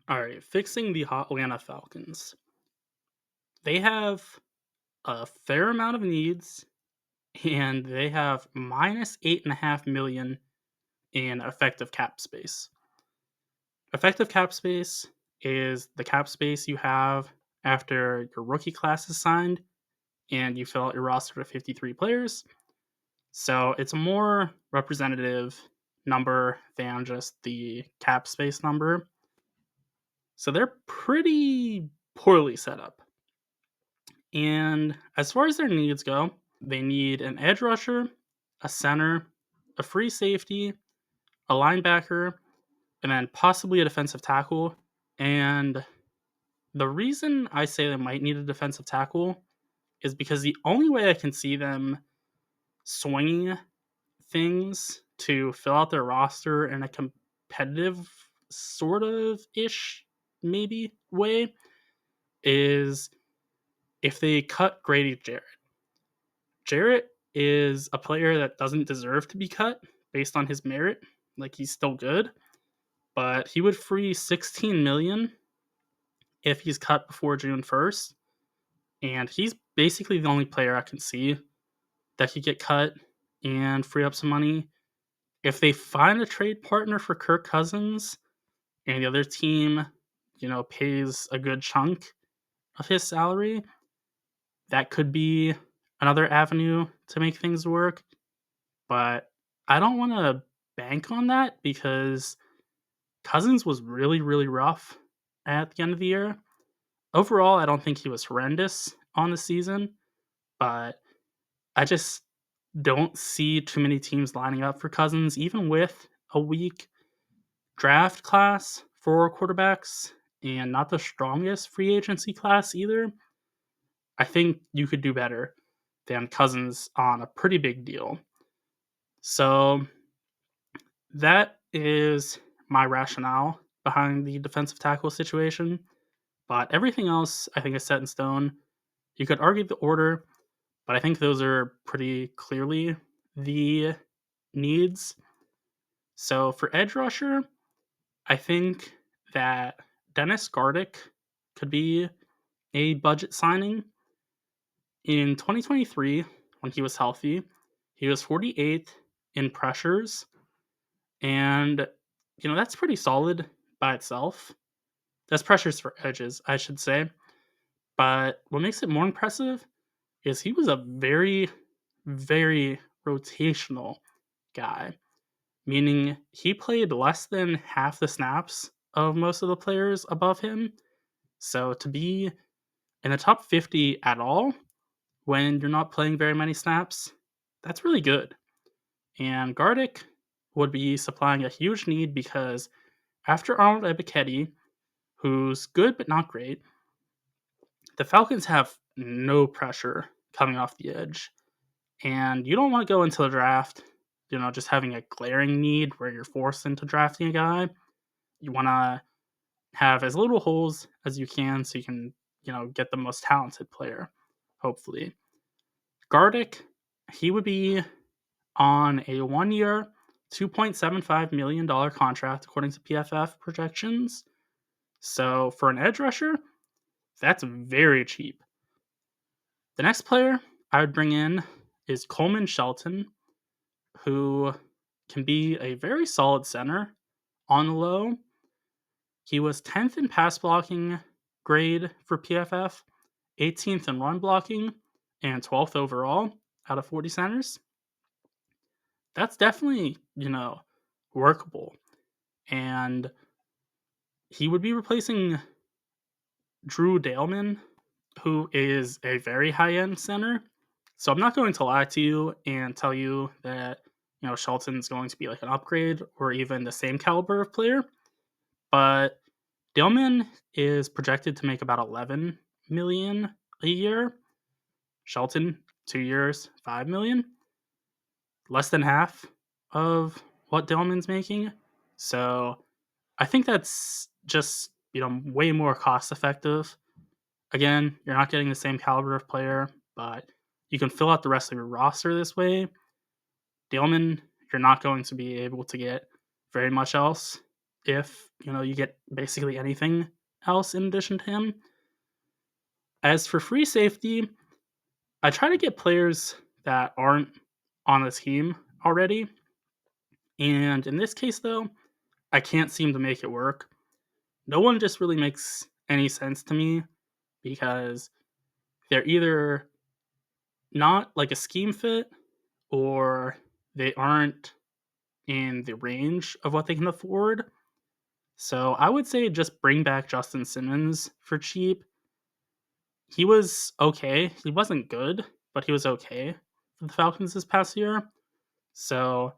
All right, fixing the Atlanta Falcons. They have a fair amount of needs, and they have minus 8.5 million in effective cap space. Effective cap space is the cap space you have after your rookie class is signed and you fill out your roster to 53 players. So it's a more representative number than just the cap space number. So they're pretty poorly set up. And as far as their needs go, they need an edge rusher, a center, a free safety, a linebacker, and then possibly a defensive tackle. And the reason I say they might need a defensive tackle is because the only way I can see them swinging things to fill out their roster in a competitive sort of ish maybe way is if they cut Grady Jarrett. Jarrett is a player that doesn't deserve to be cut based on his merit. Like he's still good, but he would free 16 million if he's cut before June 1st, and he's basically the only player I can see that could get cut and free up some money. If they find a trade partner for Kirk Cousins and the other team, pays a good chunk of his salary, that could be another avenue to make things work. But I don't want to bank on that because Cousins was really, really rough at the end of the year. Overall, I don't think he was horrendous on the season, but I just don't see too many teams lining up for Cousins, even with a weak draft class for quarterbacks and not the strongest free agency class either. I think you could do better than Cousins on a pretty big deal. So that is my rationale behind the defensive tackle situation. But everything else, I think, is set in stone. You could argue the order, but I think those are pretty clearly the needs. So for edge rusher, I think that Dennis Gardick could be a budget signing. In 2023, when he was healthy, he was 48th in pressures, and that's pretty solid by itself. That's pressures for edges, I should say. But what makes it more impressive is he was a very, very rotational guy, meaning he played less than half the snaps of most of the players above him. So to be in the top 50 at all when you're not playing very many snaps, that's really good. And Gardick would be supplying a huge need because after Arnold Ebiketie, who's good but not great, the Falcons have no pressure coming off the edge. And you don't want to go into the draft, just having a glaring need where you're forced into drafting a guy. You want to have as little holes as you can so you can, get the most talented player, hopefully. Gardick, he would be on a 1 year, $2.75 million contract according to PFF projections. So for an edge rusher, that's very cheap. The next player I would bring in is Coleman Shelton, who can be a very solid center on the low. He was 10th in pass blocking grade for PFF, 18th in run blocking, and 12th overall out of 40 centers. That's definitely, workable. And he would be replacing Drew Dalman, who is a very high end center. So I'm not going to lie to you and tell you that, Shelton's going to be like an upgrade or even the same caliber of player. But Dalman is projected to make about 11 million a year. Shelton, 2 years, 5 million. Less than half of what Dalman's making. So I think that's just, way more cost effective. Again, you're not getting the same caliber of player, but you can fill out the rest of your roster this way. Dalman, you're not going to be able to get very much else. if, you get basically anything else in addition to him. As for free safety, I try to get players that aren't on the team already. And in this case, though, I can't seem to make it work. No one just really makes any sense to me because they're either not like a scheme fit or they aren't in the range of what they can afford. So I would say just bring back Justin Simmons for cheap. He was okay. He wasn't good, but he was okay for the Falcons this past year. So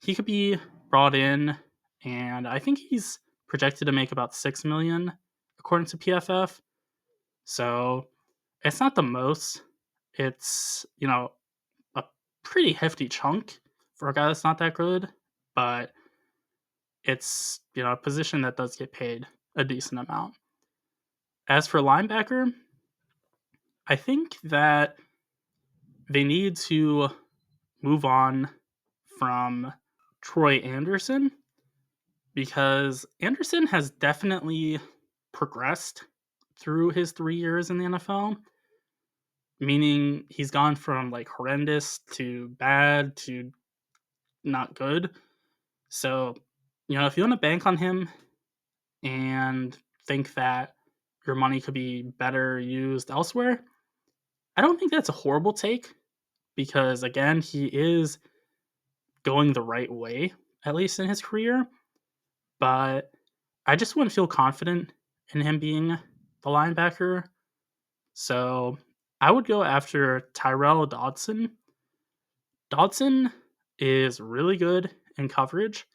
he could be brought in, and I think he's projected to make about 6 million according to PFF. So it's not the most. It's a pretty hefty chunk for a guy that's not that good, but it's a position that does get paid a decent amount. As for linebacker, I think that they need to move on from Troy Anderson because Anderson has definitely progressed through his 3 years in the NFL, meaning he's gone from like horrendous to bad to not good. So, if you want to bank on him and think that your money could be better used elsewhere, I don't think that's a horrible take because, again, he is going the right way, at least in his career. But I just wouldn't feel confident in him being the linebacker. So I would go after Tyrell Dodson. Dodson is really good in coverage.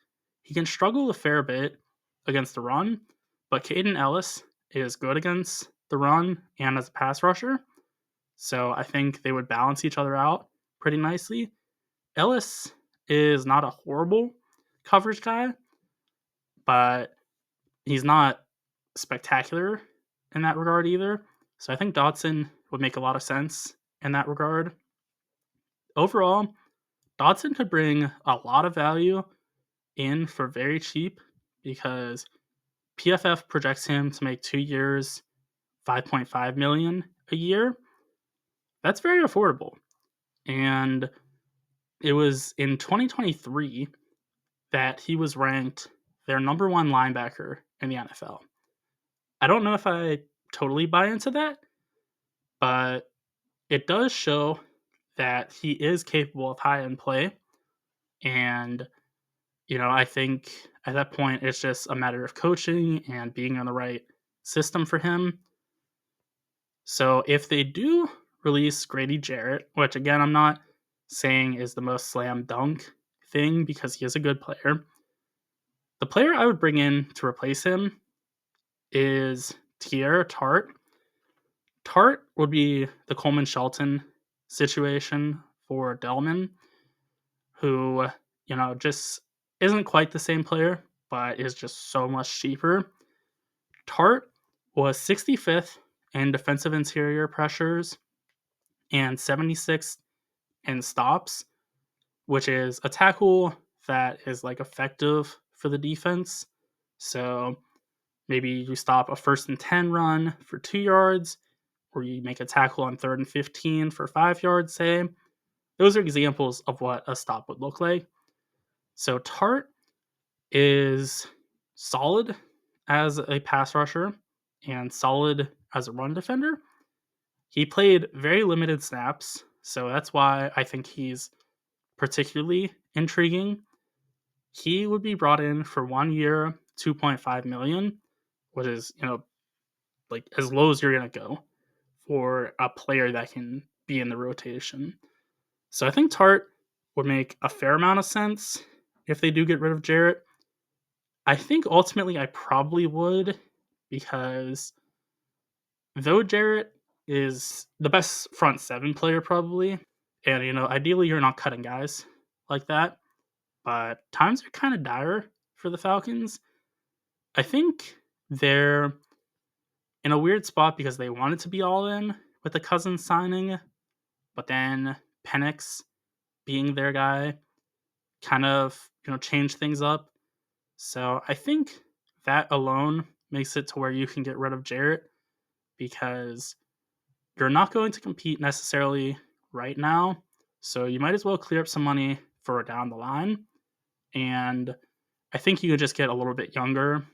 He can struggle a fair bit against the run, but Caden Ellis is good against the run and as a pass rusher. So I think they would balance each other out pretty nicely. Ellis is not a horrible coverage guy, but he's not spectacular in that regard either. So I think Dodson would make a lot of sense in that regard. Overall, Dodson could bring a lot of value in for very cheap because PFF projects him to make 2 years, 5.5 million a year. That's very affordable. And it was in 2023 that he was ranked their number one linebacker in the NFL. I don't know if I totally buy into that, but it does show that he is capable of high end play. And, I think at that point it's just a matter of coaching and being on the right system for him. So if they do release Grady Jarrett, which again, I'm not saying is the most slam dunk thing because he is a good player, the player I would bring in to replace him is Teair Tart. Tart would be the Coleman Shelton situation for Delman, who, just isn't quite the same player, but is just so much cheaper. Tart was 65th in defensive interior pressures and 76th in stops, which is a tackle that is like effective for the defense. So maybe you stop a 1st and 10 run for 2 yards, or you make a tackle on 3rd and 15 for 5 yards, say. Those are examples of what a stop would look like. So Tart is solid as a pass rusher and solid as a run defender. He played very limited snaps, so that's why I think he's particularly intriguing. He would be brought in for 1 year, 2.5 million, which is, like as low as you're going to go for a player that can be in the rotation. So I think Tart would make a fair amount of sense if they do get rid of Jarrett. I think ultimately I probably would because though Jarrett is the best front seven player probably, and ideally you're not cutting guys like that, but times are kind of dire for the Falcons. I think they're in a weird spot because they wanted to be all in with the Cousins signing, but then Penix being their guy kind of changed things up. So I think that alone makes it to where you can get rid of Jarrett because you're not going to compete necessarily right now. So you might as well clear up some money for down the line. And I think you could just get a little bit younger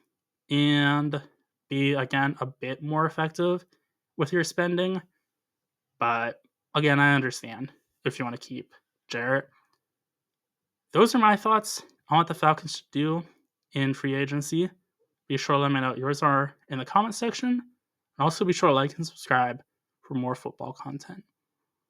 and be, again, a bit more effective with your spending. But again, I understand if you want to keep Jarrett. Those are my thoughts on what the Falcons should do in free agency. Be sure to let me know what yours are in the comment section. And also be sure to like and subscribe for more football content.